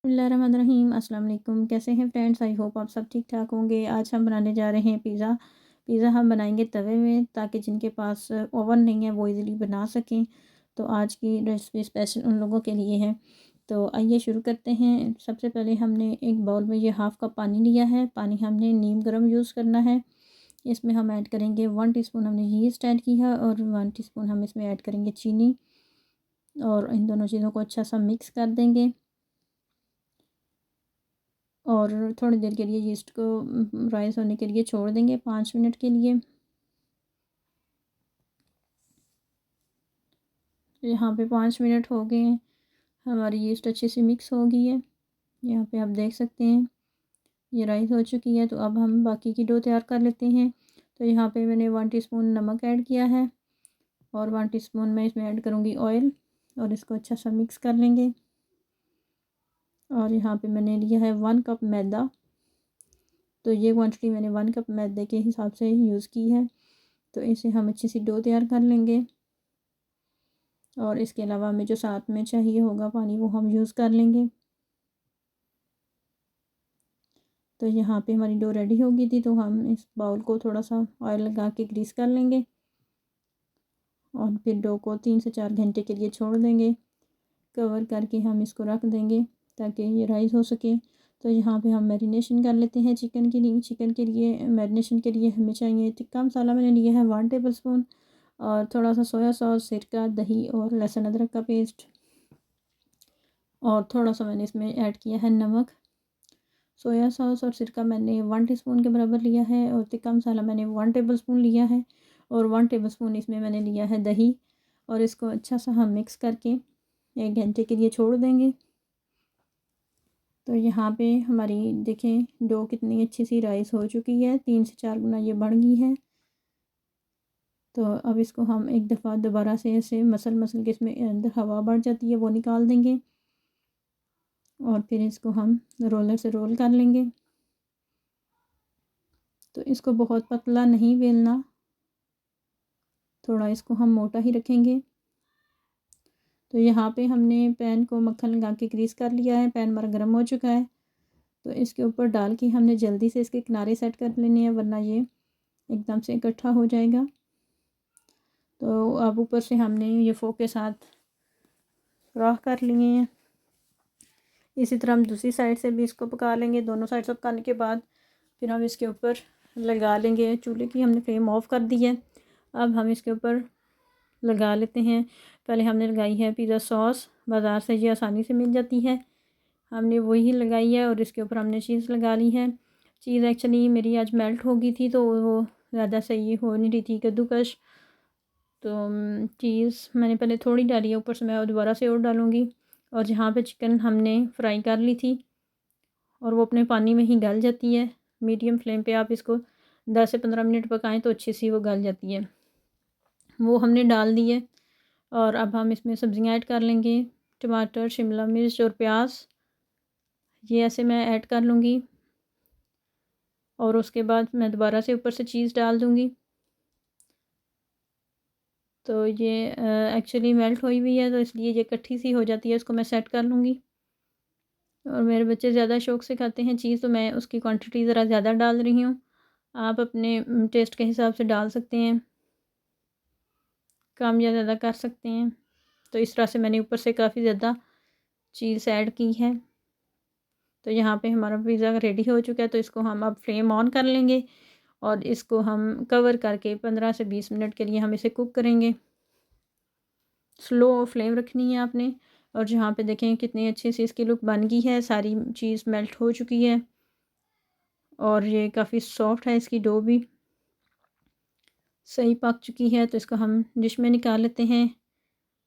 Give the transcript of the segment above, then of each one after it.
बिस्मिल्लाहिर्रहमानिर्रहीम। अस्सलाम वालेकुम। कैसे हैं फ्रेंड्स? आई होप आप सब ठीक ठाक होंगे। आज हम बनाने जा रहे हैं पिज़्ज़ा। पिज़्ज़ा हम बनाएंगे तवे में, ताकि जिनके पास ओवन नहीं है वो इजीली बना सकें। तो आज की रेसिपी स्पेशल उन लोगों के लिए है। तो आइए शुरू करते हैं। सबसे पहले हमने एक बाउल में ये हाफ़ कप पानी लिया है। पानी हमने नीम गर्म यूज़ करना है। इसमें हम ऐड करेंगे 1 टीस्पून हमने यीस्ट ऐड की है, और 1 टीस्पून हम इसमें ऐड करेंगे चीनी। और इन दोनों चीज़ों को अच्छा सा मिक्स कर देंगे, और थोड़ी देर के लिए यीस्ट को राइस होने के लिए छोड़ देंगे, 5 मिनट के लिए। यहाँ पे 5 मिनट हो गए हैं, हमारी यीस्ट अच्छे से मिक्स हो गई है। यहाँ पे आप देख सकते हैं ये राइस हो चुकी है। तो अब हम बाकी की डो तैयार कर लेते हैं। तो यहाँ पे मैंने 1 टीस्पून नमक ऐड किया है, और 1 टीस्पून मैं इसमें ऐड करूँगी ऑयल, और इसको अच्छा सा मिक्स कर लेंगे। और यहाँ पे मैंने लिया है 1 कप मैदा। तो ये क्वांटिटी मैंने 1 कप मैदे के हिसाब से यूज़ की है। तो इसे हम अच्छी सी डो तैयार कर लेंगे, और इसके अलावा हमें जो साथ में चाहिए होगा पानी, वो हम यूज़ कर लेंगे। तो यहाँ पे हमारी डो रेडी हो गई थी। तो हम इस बाउल को थोड़ा सा ऑयल लगा के ग्रीस कर लेंगे, और फिर डो को 3 से 4 घंटे के लिए छोड़ देंगे। कवर करके हम इसको रख देंगे ताकि ये राइस हो सके। तो यहाँ पे हम मैरिनेशन कर लेते हैं चिकन के लिए। चिकन के लिए मैरिनेशन के लिए हमें चाहिए टिक्का मसाला, मैंने लिया है 1 टेबल स्पून, और थोड़ा सा सोया सॉस, सिरका, दही और लहसुन अदरक का पेस्ट, और थोड़ा सा मैंने इसमें ऐड किया है नमक। सोया सॉस और सिरका मैंने 1 टीस्पून के बराबर लिया है, और टिक्का मसाला मैंने 1 टेबल स्पून लिया है, और 1 टेबल स्पून इसमें मैंने लिया है दही। और इसको अच्छा सा हम मिक्स करके 1 घंटे के लिए छोड़ देंगे। तो यहाँ पे हमारी देखें डो कितनी अच्छी सी राइस हो चुकी है, 3 से 4 गुना ये बढ़ गई है। तो अब इसको हम एक दफ़ा दोबारा से ऐसे मसल मसल के, इसमें अंदर हवा बढ़ जाती है वो निकाल देंगे, और फिर इसको हम रोलर से रोल कर लेंगे। तो इसको बहुत पतला नहीं बेलना, थोड़ा इसको हम मोटा ही रखेंगे। तो यहाँ पे हमने पैन को मक्खन लगा के ग्रीस कर लिया है। पैन हमारा गर्म हो चुका है। तो इसके ऊपर डाल के हमने जल्दी से इसके किनारे सेट कर लेने हैं, वरना ये एकदम से इकट्ठा हो जाएगा। तो अब ऊपर से हमने ये फोक के साथ राख कर लिए हैं। इसी तरह हम दूसरी साइड से भी इसको पका लेंगे। दोनों साइड से पकाने के बाद फिर हम इसके ऊपर लगा लेंगे। चूल्हे की हमने फ्लेम ऑफ कर दी है। अब हम इसके ऊपर लगा लेते हैं। पहले हमने लगाई है पिज़्ज़ा सॉस, बाज़ार से ये आसानी से मिल जाती है, हमने वही लगाई है। और इसके ऊपर हमने चीज़ लगा ली है। चीज़ एक्चुअली मेरी आज मेल्ट हो गई थी, तो वो ज़्यादा सही हो नहीं रही थी कद्दूकश। तो चीज़ मैंने पहले थोड़ी डाली है, ऊपर से मैं दोबारा से और डालूँगी। और जहाँ पे चिकन हमने फ्राई कर ली थी, और वो अपने पानी में ही गल जाती है। मीडियम फ्लेम पे आप इसको 10 से 15 मिनट पकाएं तो अच्छी सी वो गल जाती है। वो हमने डाल दी है। और अब हम इसमें सब्ज़ियाँ ऐड कर लेंगे। टमाटर, शिमला मिर्च और प्याज, ये ऐसे मैं ऐड कर लूँगी। और उसके बाद मैं दोबारा से ऊपर से चीज़ डाल दूँगी। तो ये एक्चुअली मेल्ट हुई हुई है, तो इसलिए ये इकट्ठी सी हो जाती है। इसको मैं सेट कर लूँगी। और मेरे बच्चे ज़्यादा शौक़ से खाते हैं चीज़, तो मैं उसकी क्वांटिटी ज़रा ज़्यादा डाल रही हूँ। आप अपने टेस्ट के हिसाब से डाल सकते हैं, कम या ज़्यादा कर सकते हैं। तो इस तरह से मैंने ऊपर से काफ़ी ज़्यादा चीज़ ऐड की है। तो यहाँ पे हमारा पिज़्ज़ा रेडी हो चुका है। तो इसको हम अब फ्लेम ऑन कर लेंगे, और इसको हम कवर करके 15 से 20 मिनट के लिए हम इसे कुक करेंगे। स्लो फ्लेम रखनी है आपने। और जहाँ पे देखें कितनी अच्छी सी इसकी लुक बन गई है, सारी चीज़ मेल्ट हो चुकी है, और ये काफ़ी सॉफ्ट है, इसकी डो भी सही पक चुकी है। तो इसको हम डिश में निकाल लेते हैं।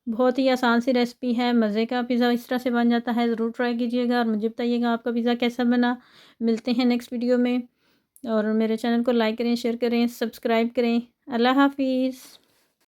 बहुत ही आसान सी रेसिपी है, मज़े का पिज़्ज़ा इस तरह से बन जाता है। ज़रूर ट्राई कीजिएगा, और मुझे बताइएगा आपका पिज़्ज़ा कैसा बना। मिलते हैं नेक्स्ट वीडियो में। और मेरे चैनल को लाइक करें, शेयर करें, सब्सक्राइब करें। अल्लाह हाफ़िज़।